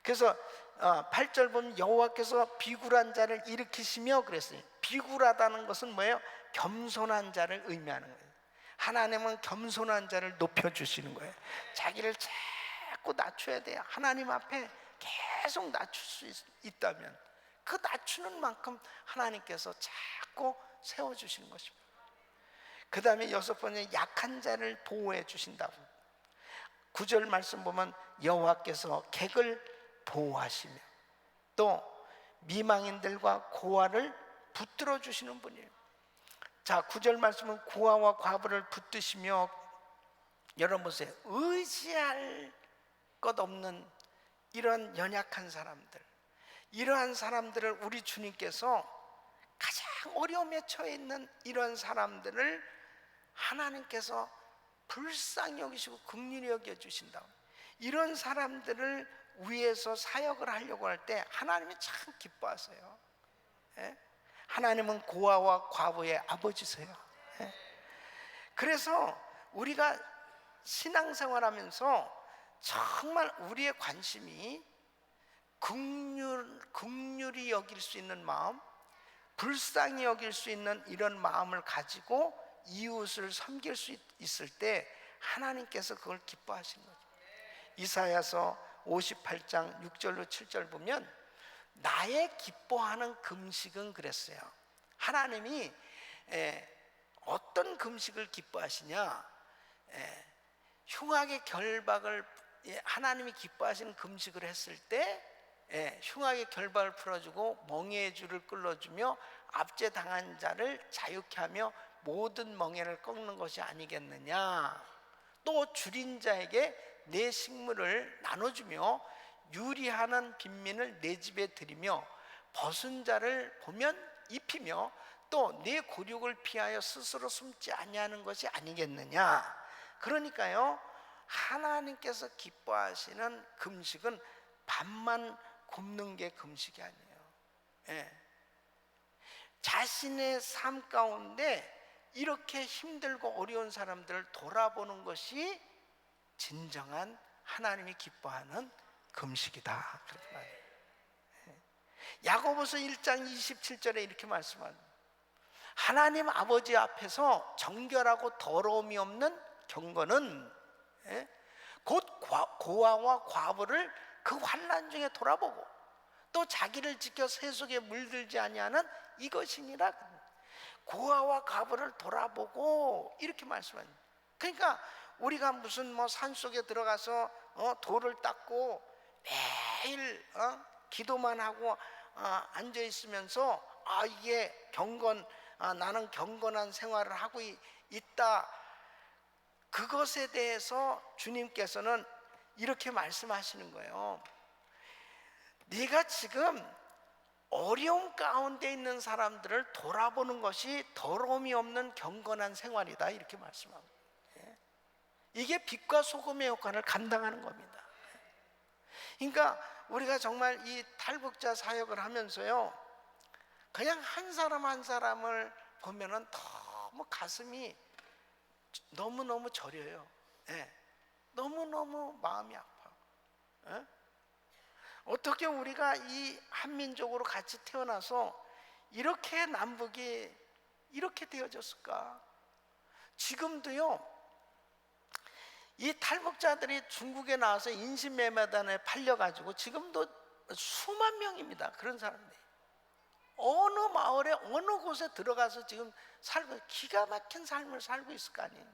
그래서 8절 보면 여호와께서 비굴한 자를 일으키시며 그랬어요. 비굴하다는 것은 뭐예요? 겸손한 자를 의미하는 거예요. 하나님은 겸손한 자를 높여주시는 거예요. 자기를 자꾸 낮춰야 돼요. 하나님 앞에 계속 낮출 수 있다면 그 낮추는 만큼 하나님께서 자꾸 세워주시는 것입니다. 그 다음에 6번째, 약한 자를 보호해 주신다고. 9절 말씀 보면 여호와께서 객을 보호하시며 또 미망인들과 고아를 붙들어 주시는 분이에요. 자, 9절 말씀은 고아와 과부를 붙드시며, 여러분 보세요. 의지할 것 없는 이런 연약한 사람들, 이러한 사람들을 우리 주님께서 가장 어려움에 처해 있는 이런 사람들을 하나님께서 불쌍히 여기시고 긍휼히 여겨 주신다. 이런 사람들을 위해서 사역을 하려고 할 때 하나님이 참 기뻐하세요. 예? 하나님은 고아와 과부의 아버지세요. 예? 그래서 우리가 신앙생활하면서 정말 우리의 관심이 긍휼히 여길 수 있는 마음, 불쌍히 여길 수 있는 이런 마음을 가지고 이웃을 섬길 수 있을 때 하나님께서 그걸 기뻐하시는 거죠. 이사야서 58장 6절로 7절 보면 나의 기뻐하는 금식은 그랬어요. 하나님이 어떤 금식을 기뻐하시냐, 흉악의 결박을, 하나님이 기뻐하시는 금식을 했을 때 흉악의 결박을 풀어주고 멍에의 줄을 끌어주며 압제당한 자를 자유케 하며 모든 멍에를 꺾는 것이 아니겠느냐. 또 줄인 자에게 내 식물을 나눠주며 유리하는 빈민을 내 집에 들이며 벗은 자를 보면 입히며 또 내 곤욕을 피하여 스스로 숨지 아니하는 것이 아니겠느냐. 그러니까요, 하나님께서 기뻐하시는 금식은 밥만 굶는 게 금식이 아니에요. 자신의 삶 가운데 이렇게 힘들고 어려운 사람들을 돌아보는 것이 진정한 하나님이 기뻐하는 금식이다. 그렇게 말해요. 야고보서 1장 27절에 이렇게 말씀합니다. 하나님 아버지 앞에서 정결하고 더러움이 없는 경건은 곧 고아와 과부를 그 환난 중에 돌아보고 또 자기를 지켜 세속에 물들지 아니하는 이것이니라. 고아와 과부를 돌아보고 이렇게 말씀합니다. 그러니까 우리가 무슨 산속에 들어가서 돌을 닦고 매일 기도만 하고 앉아 있으면서 이게 나는 경건한 생활을 하고 있다, 그것에 대해서 주님께서는 이렇게 말씀하시는 거예요. 네가 지금 어려움 가운데 있는 사람들을 돌아보는 것이 더러움이 없는 경건한 생활이다, 이렇게 말씀합니다. 이게 빛과 소금의 역할을 감당하는 겁니다. 그러니까 우리가 정말 이 탈북자 사역을 하면서요, 그냥 한 사람 한 사람을 보면은 너무 가슴이 너무너무 저려요. 너무너무 마음이 아파요. 어떻게 우리가 이 한민족으로 같이 태어나서 이렇게 남북이 이렇게 되어졌을까? 지금도요, 이 탈북자들이 중국에 나와서 인신매매단에 팔려가지고 지금도 수만 명입니다. 그런 사람들이 어느 마을에 어느 곳에 들어가서 지금 살고 기가 막힌 삶을 살고 있을 거 아니에요.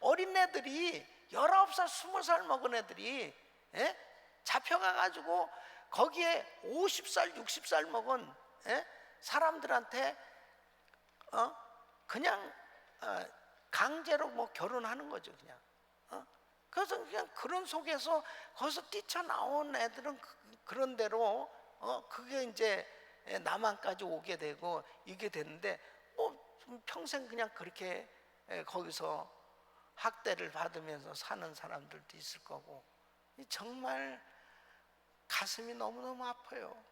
어린애들이 19살 20살 먹은 애들이 잡혀가가지고 거기에 50살 60살 먹은 사람들한테 그냥 강제로 결혼하는 거죠. 그냥 그래서 그냥 그런 속에서 거기서 뛰쳐나온 애들은 그런 대로 그게 이제 남한까지 오게 되고 이게 됐는데 평생 그냥 그렇게 거기서 학대를 받으면서 사는 사람들도 있을 거고, 정말 가슴이 너무너무 아파요.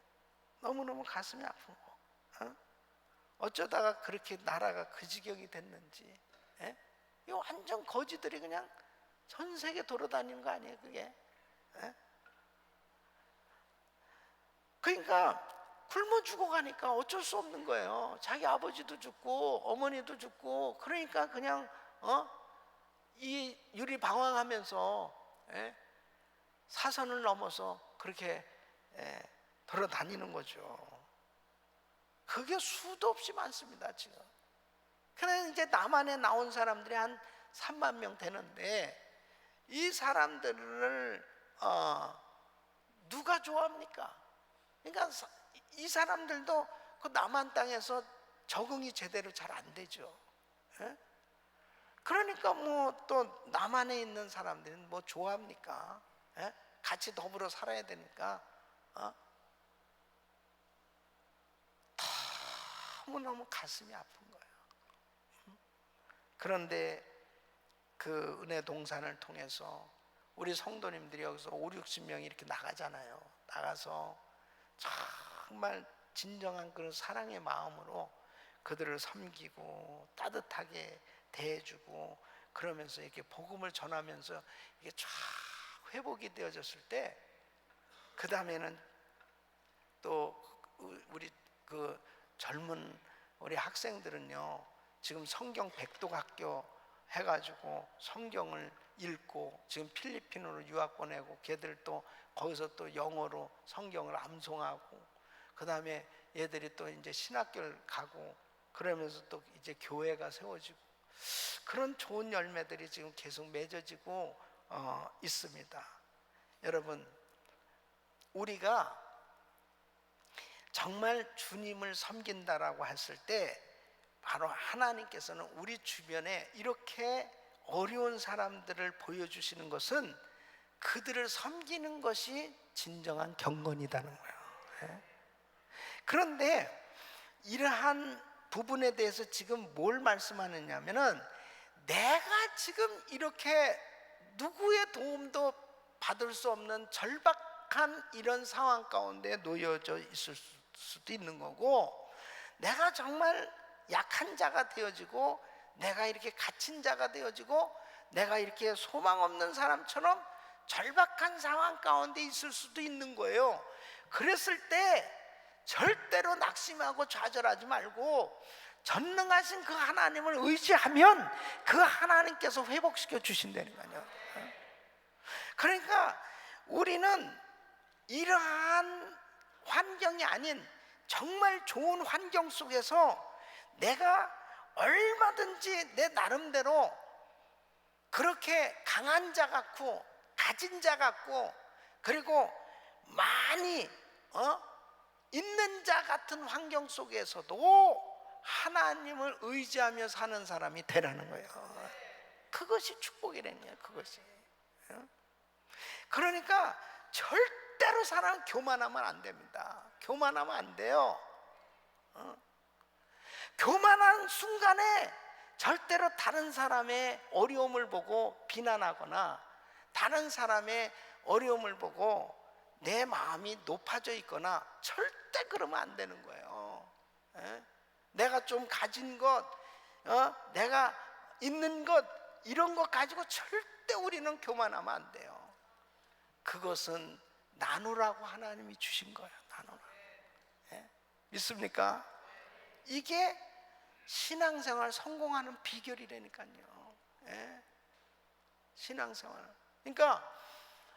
너무너무 가슴이 아프고 어쩌다가 그렇게 나라가 그 지경이 됐는지. 이 완전 거지들이 그냥 전 세계 돌아다니는 거 아니에요, 그게? 그러니까 굶어 죽어가니까 어쩔 수 없는 거예요. 자기 아버지도 죽고 어머니도 죽고, 그러니까 그냥 이 유리 방황하면서 사선을 넘어서 그렇게 돌아다니는 거죠. 그게 수도 없이 많습니다 지금. 그래서 이제 남한에 나온 사람들이 한 3만 명 되는데, 이 사람들을 누가 좋아합니까? 그러니까 이 사람들도 그 남한 땅에서 적응이 제대로 잘 안 되죠. 그러니까 뭐 또 남한에 있는 사람들은 뭐 좋아합니까? 같이 더불어 살아야 되니까 너무너무 가슴이 아픈 거예요. 그런데 그 은혜 동산을 통해서 우리 성도님들이 여기서 5, 60명이 이렇게 나가잖아요. 나가서 정말 진정한 그런 사랑의 마음으로 그들을 섬기고 따뜻하게 대해주고, 그러면서 이렇게 복음을 전하면서 이게 쫙 회복이 되어졌을 때, 그 다음에는 또 우리 그 젊은 우리 학생들은요, 지금 성경 백독 학교 해가지고 성경을 읽고, 지금 필리핀으로 유학 보내고, 걔들 또 거기서 또 영어로 성경을 암송하고, 그 다음에 얘들이 또 이제 신학교를 가고, 그러면서 또 이제 교회가 세워지고, 그런 좋은 열매들이 지금 계속 맺어지고 있습니다. 여러분, 우리가 정말 주님을 섬긴다라고 했을 때, 바로 하나님께서는 우리 주변에 이렇게 어려운 사람들을 보여주시는 것은 그들을 섬기는 것이 진정한 경건이라는 거예요. 그런데 이러한 부분에 대해서 지금 뭘 말씀하느냐면은, 내가 지금 이렇게 누구의 도움도 받을 수 없는 절박한 이런 상황 가운데 놓여져 있을 수도 있는 거고, 내가 정말 약한 자가 되어지고, 내가 이렇게 갇힌 자가 되어지고, 내가 이렇게 소망 없는 사람처럼 절박한 상황 가운데 있을 수도 있는 거예요. 그랬을 때 절대로 낙심하고 좌절하지 말고, 전능하신 그 하나님을 의지하면 그 하나님께서 회복시켜 주신다는 거예요. 그러니까 우리는 이러한 환경이 아닌 정말 좋은 환경 속에서 내가 얼마든지 내 나름대로 그렇게 강한 자 같고 가진 자 같고, 그리고 많이 있는 자 같은 환경 속에서도 하나님을 의지하며 사는 사람이 되라는 거예요. 그것이 축복이라는 거예요. 그것이. 그러니까 절대로 사람 교만하면 안 됩니다. 교만하면 안 돼요. 교만한 순간에 절대로 다른 사람의 어려움을 보고 비난하거나, 다른 사람의 어려움을 보고 내 마음이 높아져 있거나, 절대 그러면 안 되는 거예요. 내가 좀 가진 것, 내가 있는 것, 이런 것 가지고 절대 우리는 교만하면 안 돼요. 그것은 나누라고 하나님이 주신 거예요. 나누라. 믿습니까? 이게 신앙생활 성공하는 비결이라니까요. 신앙생활. 그러니까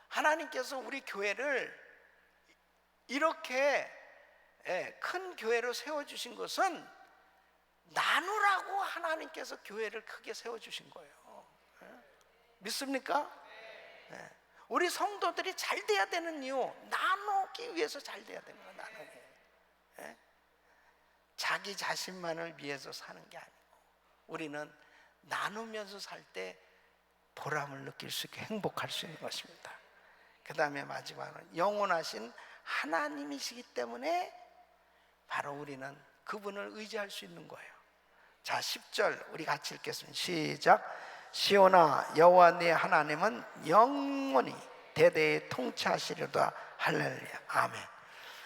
하나님께서 우리 교회를 이렇게 큰 교회로 세워주신 것은 나누라고 하나님께서 교회를 크게 세워주신 거예요. 믿습니까? 우리 성도들이 잘 돼야 되는 이유, 나누기 위해서 잘 돼야 되는 거예요. 나누기. 자기 자신만을 위해서 사는 게 아니고, 우리는 나누면서 살 때 보람을 느낄 수 있게 행복할 수 있는 것입니다. 그 다음에 마지막으로 영원하신 하나님이시기 때문에 바로 우리는 그분을 의지할 수 있는 거예요. 자, 10절 우리 같이 읽겠습니다. 시작. 시온아, 여호와 네 하나님은 영원히 대대에 통치하시리로다. 할렐루야. 아멘.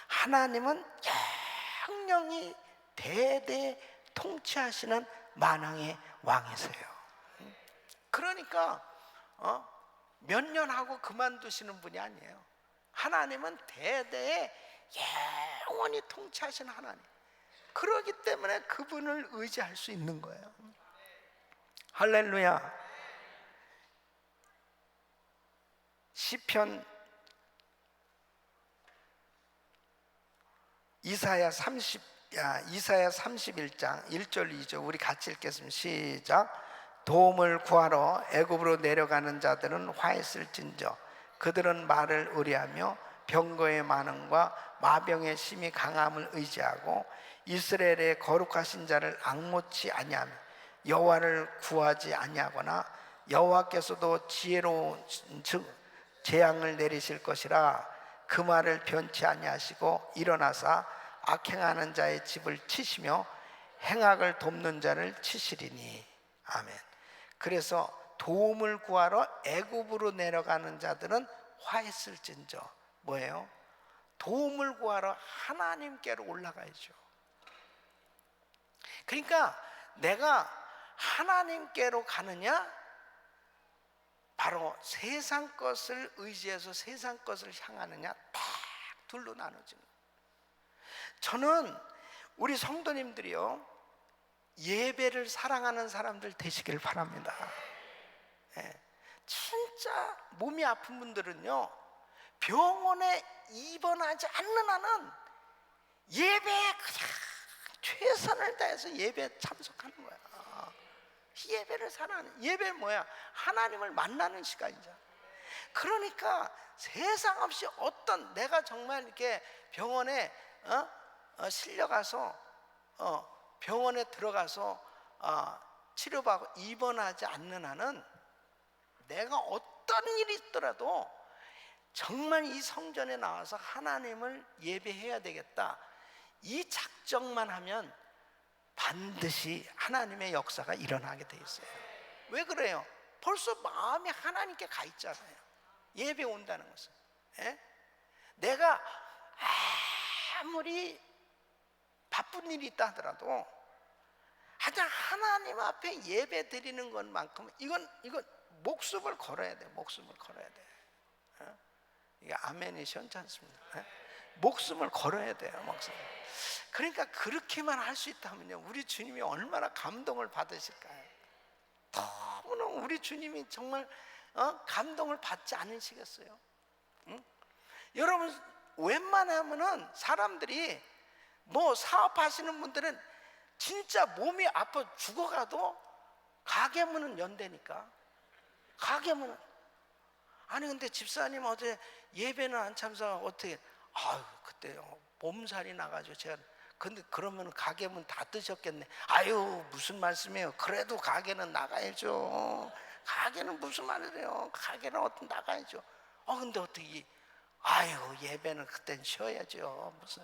하나님은 영영이 대대에 통치하시는 만왕의 왕이세요. 그러니까 몇 년 하고 그만두시는 분이 아니에요. 하나님은 대대에 영원히 통치하시는 하나님, 그러기 때문에 그분을 의지할 수 있는 거예요. 할렐루야. 시편 이사야 31장 1절 2절 우리 같이 읽겠습니다. 시작. 도움을 구하러 애굽으로 내려가는 자들은 화했을진저 그들은 말을 의뢰하며 병거의 많음과 마병의 심히 강함을 의지하고 이스라엘의 거룩하신 자를 앙모치 아니하며 여호와를 구하지 아니하거나 여호와께서도 지혜로운 재앙을 내리실 것이라 그 말을 변치 아니하시고 일어나사 악행하는 자의 집을 치시며 행악을 돕는 자를 치시리니. 아멘. 그래서 도움을 구하러 애굽으로 내려가는 자들은 화했을진저 뭐예요? 도움을 구하러 하나님께로 올라가야죠. 그러니까 내가 하나님께로 가느냐, 바로 세상 것을 의지해서 세상 것을 향하느냐, 딱 둘로 나눠지는 거예요. 저는 우리 성도님들이요, 예배를 사랑하는 사람들 되시길 바랍니다. 진짜 몸이 아픈 분들은요, 병원에 입원하지 않는 한은 예배에 그냥 최선을 다해서 예배에 참석하는 거야. 예배를 사랑하는, 예배는 뭐야? 하나님을 만나는 시간이죠. 그러니까 세상 없이 어떤, 내가 정말 이렇게 병원에 실려가서 병원에 들어가서 치료받고 입원하지 않는 한은 내가 어떤 일이 있더라도 정말 이 성전에 나와서 하나님을 예배해야 되겠다, 이 작정만 하면 반드시 하나님의 역사가 일어나게 돼 있어요. 왜 그래요? 벌써 마음이 하나님께 가 있잖아요. 예배 온다는 것은. 내가 아무리 바쁜 일이 있다 하더라도 하여튼 하나님 앞에 예배 드리는 것만큼 이건 목숨을 걸어야 돼. 목숨을 걸어야 돼. 이게 아멘이 시원치 않습니다. 목숨을 걸어야 돼요. 목숨. 그러니까 그렇게만 할 수 있다면요, 우리 주님이 얼마나 감동을 받으실까요? 너무나 우리 주님이 정말 감동을 받지 않으시겠어요? 응? 여러분, 웬만하면은 사람들이 뭐 사업하시는 분들은 진짜 몸이 아파 죽어가도 가게 문은 연대니까. 가게 문은. 아니 근데 집사님 어제 예배는 안 참석하고 어떻게? 아유 그때요 몸살이 나가지고 제가. 근데 그러면 가게 문 닫으셨겠네. 아유 무슨 말씀이에요? 그래도 가게는 나가야죠. 가게는 무슨 말이래요? 가게는 어떤 나가야죠. 근데 어떻게? 아유 예배는 그땐 쉬어야죠. 무슨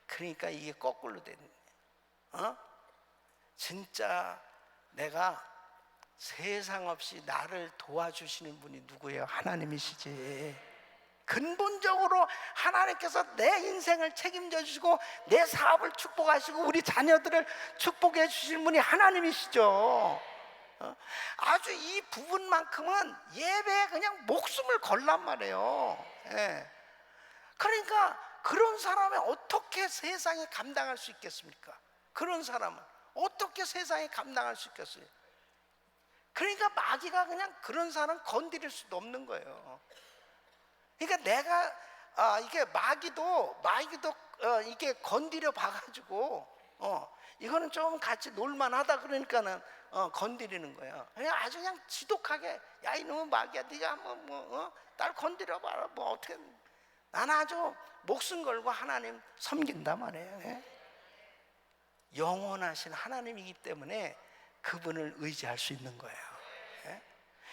그러니까 이게 거꾸로 되는 거예요. 진짜 내가 세상 없이 나를 도와주시는 분이 누구예요? 하나님이시지. 근본적으로 하나님께서 내 인생을 책임져 주시고 내 사업을 축복하시고 우리 자녀들을 축복해 주실 분이 하나님이시죠. 아주 이 부분만큼은 예배에 그냥 목숨을 걸란 말이에요. 그러니까 그런 사람이 어떻게 세상에 감당할 수 있겠습니까? 그런 사람은 어떻게 세상에 감당할 수 있겠어요? 그러니까 마귀가 그냥 그런 사람 건드릴 수도 없는 거예요. 그러니까 내가 이게 마귀도 이게 건드려 봐가지고 이거는 좀 같이 놀만하다 그러니까는 건드리는 거예요. 그냥 아주 그냥 지독하게, 야 이놈은 마귀야, 네가 한번 딸 건드려 봐라, 뭐 어떻게. 나는 아주 목숨 걸고 하나님 섬긴단 말이에요. 영원하신 하나님이기 때문에 그분을 의지할 수 있는 거예요.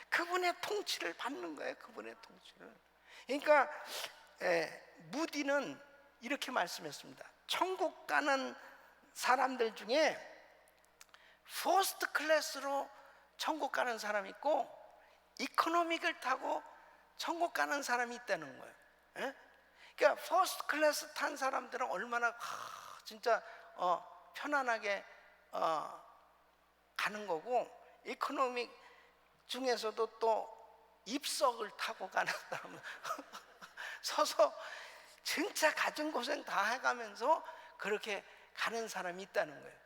그분의 통치를 받는 거예요. 그분의 통치를. 그러니까 무디는 이렇게 말씀했습니다. 천국 가는 사람들 중에 퍼스트 클래스로 천국 가는 사람이 있고 이코노믹을 타고 천국 가는 사람이 있다는 거예요. 그러니까 퍼스트 클래스 탄 사람들은 얼마나 진짜 편안하게 가는 거고, 이코노믹 중에서도 또 입석을 타고 가는 사람은 서서 진짜 가진 고생 다 해가면서 그렇게 가는 사람이 있다는 거예요.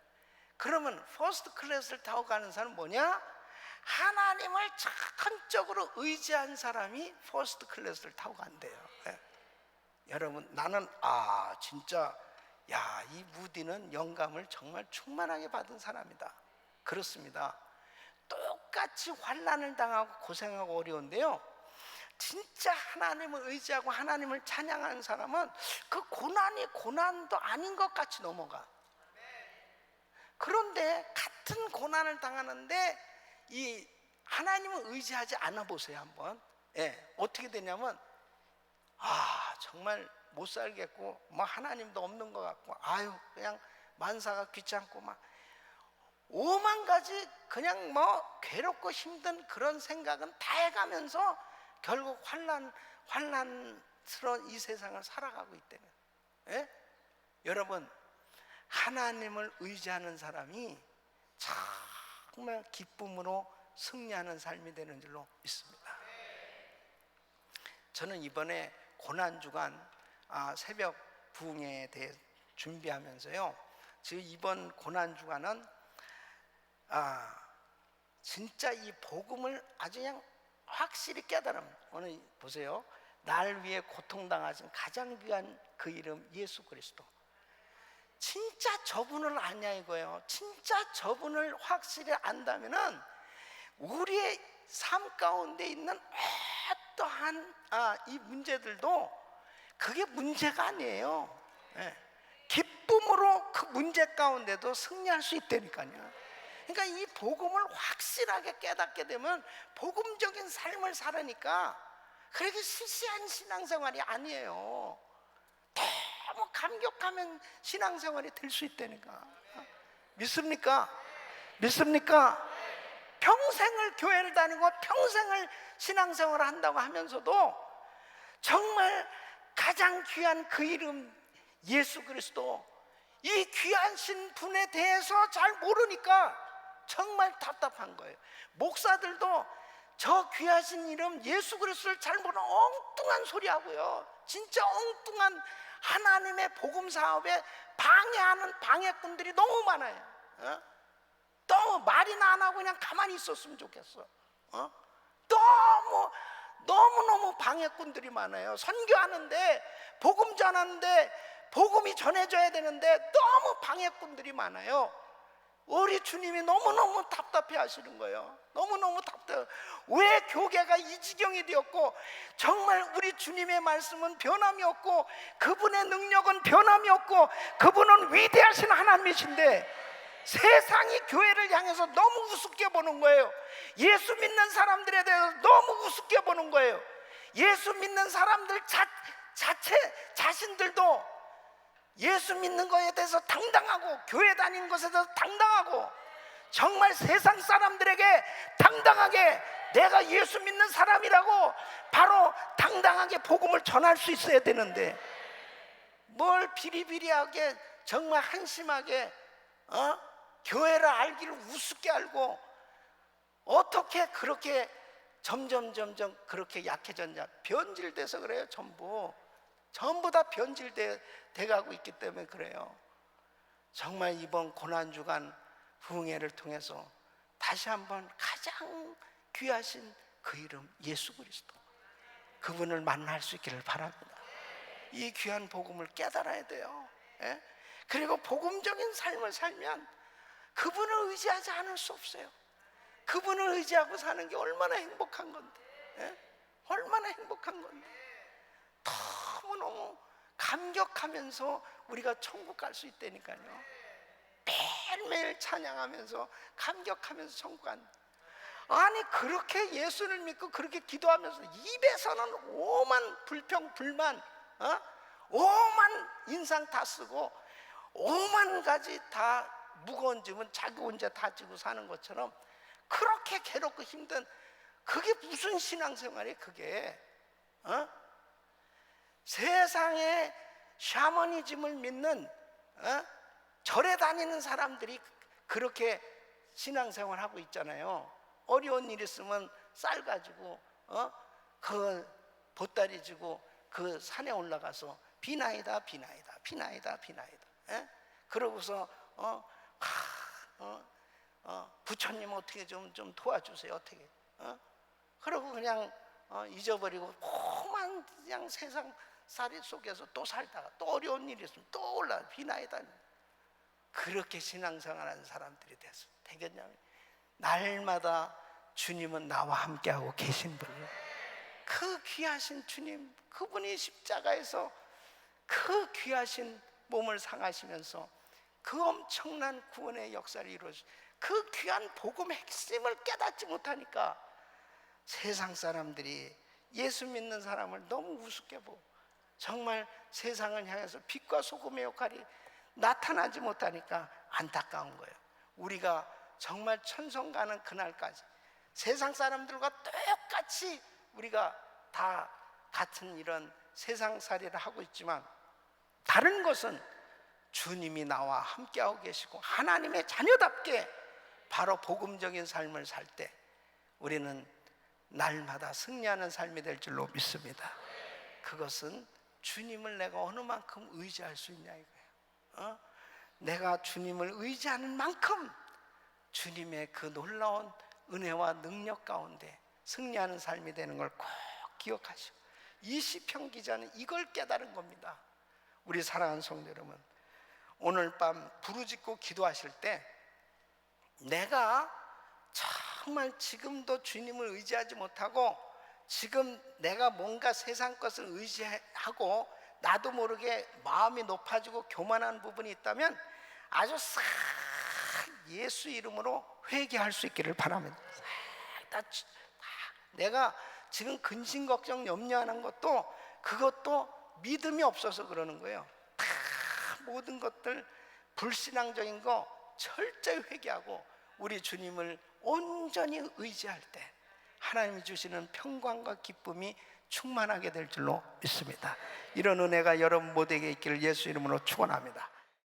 그러면 퍼스트 클래스를 타고 가는 사람은 뭐냐? 하나님을 전적으로 의지한 사람이 퍼스트 클래스를 타고 간대요. 예. 여러분, 나는 진짜 이 무디는 영감을 정말 충만하게 받은 사람이다. 그렇습니다. 똑같이 환난을 당하고 고생하고 어려운데요, 진짜 하나님을 의지하고 하나님을 찬양하는 사람은 그 고난이 고난도 아닌 것 같이 넘어가. 그런데 같은 고난을 당하는데 이 하나님을 의지하지 않아 보세요 한번. 예, 어떻게 되냐면 정말 못 살겠고 뭐 하나님도 없는 것 같고 그냥 만사가 귀찮고 막 오만 가지 그냥 뭐 괴롭고 힘든 그런 생각은 다 해가면서 결국 환난스러운 이 세상을 살아가고 있다면, 예? 여러분, 하나님을 의지하는 사람이 정말 기쁨으로 승리하는 삶이 되는 줄로 믿습니다. 저는 이번에 고난주간 새벽 부흥회에 대해 준비하면서요, 지금 이번 고난주간은 진짜 이 복음을 아주 그냥 확실히 깨달으면, 오늘 보세요, 날 위해 고통당하신 가장 귀한 그 이름 예수 그리스도, 진짜 저분을 아냐 이거예요. 진짜 저분을 확실히 안다면은 우리의 삶 가운데 있는 어떠한 이 문제들도 그게 문제가 아니에요. 예. 기쁨으로 그 문제 가운데도 승리할 수 있다니까요. 그러니까 이 복음을 확실하게 깨닫게 되면 복음적인 삶을 살으니까 그렇게 시시한 신앙생활이 아니에요. 너무 감격하면 신앙생활이 될 수 있다니까. 믿습니까? 믿습니까? 평생을 교회를 다니고 평생을 신앙생활을 한다고 하면서도 정말 가장 귀한 그 이름 예수 그리스도, 이 귀하신 분에 대해서 잘 모르니까 정말 답답한 거예요. 목사들도 저 귀하신 이름 예수 그리스도를 잘 모르는 엉뚱한 소리 하고요, 진짜 엉뚱한 하나님의 복음 사업에 방해하는 방해꾼들이 너무 많아요. 너무 말이나 안 하고 그냥 가만히 있었으면 좋겠어. 너무너무 방해꾼들이 많아요. 선교하는데, 복음 전하는데, 복음이 전해져야 되는데 너무 방해꾼들이 많아요. 우리 주님이 너무너무 답답해 하시는 거예요. 너무너무 답답해. 왜 교계가 이 지경이 되었고, 정말 우리 주님의 말씀은 변함이 없고 그분의 능력은 변함이 없고 그분은 위대하신 하나님이신데 세상이 교회를 향해서 너무 우습게 보는 거예요. 예수 믿는 사람들에 대해서 너무 우습게 보는 거예요. 예수 믿는 사람들 자신들도 예수 믿는 거에 대해서 당당하고 교회 다니는 것에 대해서 당당하고, 정말 세상 사람들에게 당당하게 내가 예수 믿는 사람이라고 바로 당당하게 복음을 전할 수 있어야 되는데, 뭘 비리비리하게 정말 한심하게 교회를 알기를 우습게 알고 어떻게 그렇게 점점 그렇게 약해졌냐. 변질돼서 그래요. 전부 다 변질돼 가고 있기 때문에 그래요. 정말 이번 고난주간 부흥회를 통해서 다시 한번 가장 귀하신 그 이름 예수 그리스도, 그분을 만날 수 있기를 바랍니다. 이 귀한 복음을 깨달아야 돼요. 예? 그리고 복음적인 삶을 살면 그분을 의지하지 않을 수 없어요. 그분을 의지하고 사는 게 얼마나 행복한 건데, 예? 얼마나 행복한 건데, 너무너무 감격하면서 우리가 천국 갈 수 있다니까요. 매일매일 찬양하면서 감격하면서 천국 간. 아니 그렇게 예수를 믿고 그렇게 기도하면서 입에서는 오만 불평 불만, 오만 인상 다 쓰고 오만 가지 다 무거운 짐은 자기 혼자 다 지고 사는 것처럼 그렇게 괴롭고 힘든, 그게 무슨 신앙생활이에요 그게? 세상에 샤머니즘을 믿는 절에 다니는 사람들이 그렇게 신앙생활 하고 있잖아요. 어려운 일 있으면 쌀 가지고 그 보따리 지고 그 산에 올라가서 비나이다, 비나이다, 비나이다, 비나이다. 예? 그러고서 부처님 어떻게 좀 도와주세요. 어떻게? 그러고 그냥 잊어버리고 그만 그냥 세상 살이 속에서 또 살다가 또 어려운 일이 있으면 또 올라 비나이다. 그렇게 신앙생활하는 사람들이 되겠냐면, 날마다 주님은 나와 함께하고 계신 분이에요. 그 귀하신 주님, 그분이 십자가에서 그 귀하신 몸을 상하시면서 그 엄청난 구원의 역사를 이루어주신 그 귀한 복음의 핵심을 깨닫지 못하니까 세상 사람들이 예수 믿는 사람을 너무 우습게 보고, 정말 세상을 향해서 빛과 소금의 역할이 나타나지 못하니까 안타까운 거예요. 우리가 정말 천성 가는 그날까지 세상 사람들과 똑같이 우리가 다 같은 이런 세상살이를 하고 있지만, 다른 것은 주님이 나와 함께하고 계시고 하나님의 자녀답게 바로 복음적인 삶을 살 때 우리는 날마다 승리하는 삶이 될 줄로 믿습니다. 그것은 주님을 내가 어느 만큼 의지할 수 있냐 이거예요. 내가 주님을 의지하는 만큼 주님의 그 놀라운 은혜와 능력 가운데 승리하는 삶이 되는 걸 꼭 기억하시고, 이 시편 기자는 이걸 깨달은 겁니다. 우리 사랑하는 성도 여러분, 오늘 밤 부르짖고 기도하실 때 내가 정말 지금도 주님을 의지하지 못하고 지금 내가 뭔가 세상 것을 의지하고 나도 모르게 마음이 높아지고 교만한 부분이 있다면 아주 싹 예수 이름으로 회개할 수 있기를 바랍니다. 내가 지금 근심 걱정 염려하는 것도 그것도 믿음이 없어서 그러는 거예요. 다 모든 것들 불신앙적인 거 철저히 회개하고 우리 주님을 온전히 의지할 때 하나님이 주시는 평강과 기쁨이 충만하게 될 줄로 믿습니다. 이런 은혜가 여러분 모두에게 있기를 예수 이름으로 축원합니다.